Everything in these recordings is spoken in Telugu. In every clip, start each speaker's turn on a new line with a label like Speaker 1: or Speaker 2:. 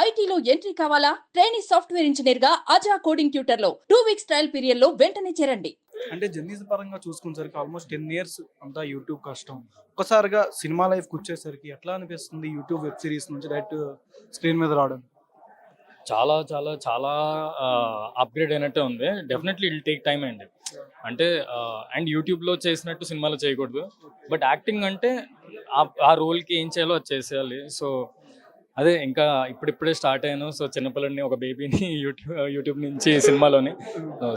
Speaker 1: ఐటీలో ఎంట్రీ కావాలా? ట్రైనింగ్ సాఫ్ట్వేర్ ఇంజనీర్ గా అజా కోడింగ్ ట్యూటర్ లో 2 వీక్స్ ట్రయల్ పీరియడ్ లో వెంటనే చేరండి.
Speaker 2: అంటే జర్నీస్ పరంగా చూసుకునేసరికి ఆల్మోస్ట్ 10 ఇయర్స్ అంతా యూట్యూబ్ కష్టం. ఒక్కసారిగా సినిమా లైఫ్కి వచ్చేసరికి ఎట్లా అనిపిస్తుంది యూట్యూబ్ వెబ్ సిరీస్ నుంచి డైరెక్ట్ స్క్రీన్ మీద రావడం?
Speaker 3: చాలా చాలా చాలా అప్గ్రేడ్ అయినట్టే ఉంది. డెఫినెట్లీ ఇట్ టేక్ టైం అండి. అంటే అండ్ యూట్యూబ్లో చేసినట్టు సినిమాలో చేయకూడదు. బట్ యాక్టింగ్ అంటే ఆ రోల్కి ఏం చేయాలో అది చేసేయాలి. సో అదే ఇంకా ఇప్పుడిప్పుడే స్టార్ట్ అయ్యాను. సో చిన్నపిల్లని ఒక బేబీని యూట్యూబ్ నుంచి సినిమాలోని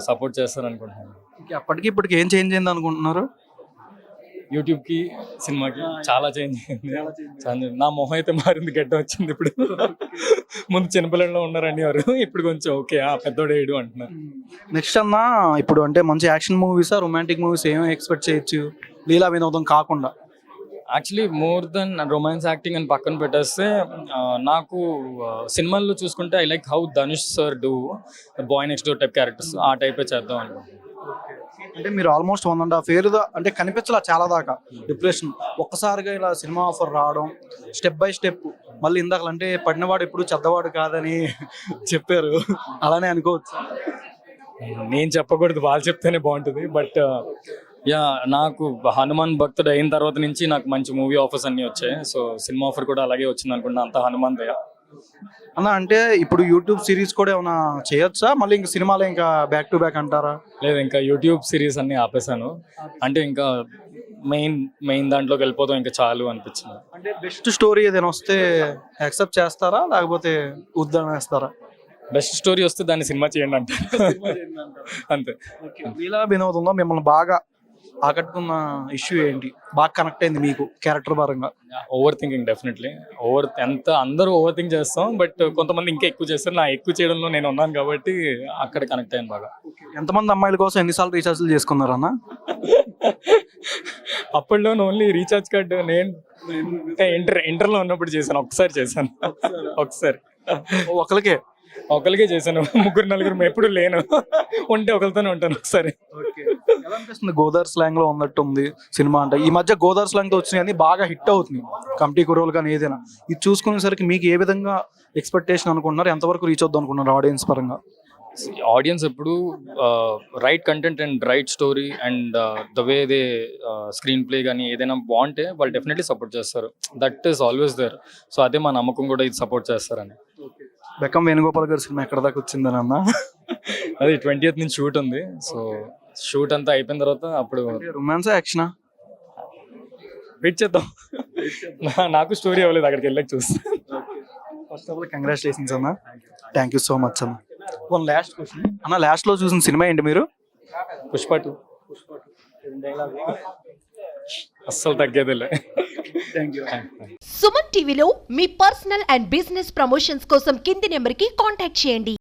Speaker 3: సపోర్ట్ చేస్తాను అనుకుంటున్నాను.
Speaker 2: అప్పటికి ఇప్పటికి ఏం చేంజ్ అయింది అనుకుంటున్నారు?
Speaker 3: యూట్యూబ్కి సినిమాకి చాలా చేంజ్ అయింది. నా మొహం అయితే మారింది, గడ్డ వచ్చింది ఇప్పుడు. ముందు చిన్నపిల్లల్లో ఉన్నారని వారు, ఇప్పుడు కొంచెం ఓకే పెద్దోడేడు అంటున్నారు.
Speaker 2: నెక్స్ట్ అన్నా ఇప్పుడు అంటే మంచి యాక్షన్ మూవీసా రొమాంటిక్ మూవీస్ ఏం ఎక్స్పెక్ట్ చేయొచ్చు లీలా వినోదం కాకుండా?
Speaker 3: Actually more than romance acting అని పక్కన పెట్టేస్తే నాకు సినిమాల్లో చూసుకుంటే I like how Dhanush sir do boy next door type characters, ఆ టైపే చేద్దాం అనుకుంటున్నాను.
Speaker 2: అంటే మీరు ఆల్మోస్ట్ 1.5 year అంటే కనిపించలా చాలా దాకా డిప్రెషన్, ఒక్కసారిగా ఇలా సినిమా ఆఫర్ రావడం, స్టెప్ బై స్టెప్ మళ్ళీ ఇందాక అంటే పడినవాడు ఎప్పుడు చెడ్డవాడు కాదని చెప్పారు, అలానే అనుకోవచ్చు.
Speaker 3: నేను చెప్పకూడదు, వాళ్ళు చెప్తేనే బాగుంటుంది. బట్ యా, నాకు హనుమాన్ భక్తుడు అయిన తర్వాత నుంచి నాకు మంచి మూవీ ఆఫర్స్ అన్నీ వచ్చాయి. సో సినిమా ఆఫర్ కూడా అలాగే వచ్చింది అనుకుంటున్నా, అంత హనుమాన్ దయ.
Speaker 2: అన్న అంటే ఇప్పుడు యూట్యూబ్ సిరీస్ కూడా ఏమైనా చేయొచ్చా మళ్ళీ ఇంకా సినిమాలో ఇంకా బ్యాక్ టు బ్యాక్ అంటారా?
Speaker 3: లేదు, ఇంకా యూట్యూబ్ సిరీస్ అన్ని ఆపేసాను. అంటే ఇంకా మెయిన్ దాంట్లోకి వెళ్ళిపోతాం ఇంకా చాలు అనిపించింది.
Speaker 2: అంటే బెస్ట్ స్టోరీ ఏదైనా వస్తే యాక్సెప్ట్ చేస్తారా లేకపోతే వద్దనేస్తారా?
Speaker 3: బెస్ట్ స్టోరీ వస్తే దాన్ని సినిమా చేయండి అంటారు, అంతే.
Speaker 2: లీలా వినోదంలో మిమ్మల్ని బాగా ఆకట్టుకున్న ఇష్యూ ఏంటి, బాగా కనెక్ట్ అయింది మీకు క్యారెక్టర్ పరంగా?
Speaker 3: Over thinking, definitely. అందరూ ఓవర్ థింక్ చేస్తాం, బట్ కొంతమంది ఇంకా ఎక్కువ చేస్తారు. నా ఎక్కువ చేయడంలో నేను ఉన్నాను కాబట్టి అక్కడ కనెక్ట్ అయ్యాను బాగా.
Speaker 2: ఎంతమంది అమ్మాయిల కోసం ఎన్నిసార్లు రీఛార్జ్లు చేసుకున్నారు అన్న?
Speaker 3: అప్పట్లో ఓన్లీ రీఛార్జ్ కార్డు నేను ఇంటర్లో ఉన్నప్పుడు చేశాను, ఒకసారి చేశాను. ఒకరికే చేశాను, 3-4 ఎప్పుడు లేను, ఉంటే ఒకరితోనే ఉంటాను ఒకసారి.
Speaker 2: ఎలా అనిపిస్తుంది? గోదావరి స్లాంగ్ లో ఉన్నట్టు ఉంది సినిమా. అంటే ఈ మధ్య గోదావరి స్లాంగ్ తో వచ్చినాయి అని బాగా హిట్ అవుతుంది, కమిటీ కుర్రోలు కానీ ఏదైనా. ఇది చూసుకునేసరికి మీకు ఏ విధంగా ఎక్స్పెక్టేషన్ అనుకుంటున్నారు, ఎంతవరకు రీచ్ అవుద్దాం అనుకుంటున్నారు ఆడియన్స్ పరంగా?
Speaker 3: ఆడియన్స్ ఎప్పుడు right content and right story and the way they screen play కానీ ఏదైనా బాగుంటే వాళ్ళు డెఫినెట్లీ సపోర్ట్ చేస్తారు. That is always there. So అదే మా నమ్మకం కూడా, ఇది సపోర్ట్ చేస్తారని.
Speaker 2: బెక్కం వేణుగోపాల్ గారి సినిమా ఎక్కడ దాకా వచ్చిందని అన్న?
Speaker 3: అది 20th నుంచి షూట్ ఉంది. సో షూట్ అంతా అయిపోయిన తర్వాత అప్పుడు
Speaker 2: రొమాన్సా యాక్షనా
Speaker 3: వెయిట్ చేద్దాం. నాకు స్టోరీ అవ్వలేదు, అక్కడికి వెళ్ళాక చూస్తాను.
Speaker 2: ఫస్ట్ ఆఫ్ ఆల్ కంగ్రాచులేషన్స్ అన్న, థ్యాంక్ యూ సో మచ్ అన్న. వన్ లాస్ట్ క్వశ్చన్ అన్న, లాస్ట్ లో చూసిన సినిమా ఏంటి మీరు?
Speaker 3: పుష్ప 2. అస్సలు తగ్గేదిలే.
Speaker 4: సుమన్ టీవీలో మీ పర్సనల్ అండ్ బిజినెస్ ప్రమోషన్స్ కోసం కింది నెంబర్కి కాంటాక్ట్ చేయండి.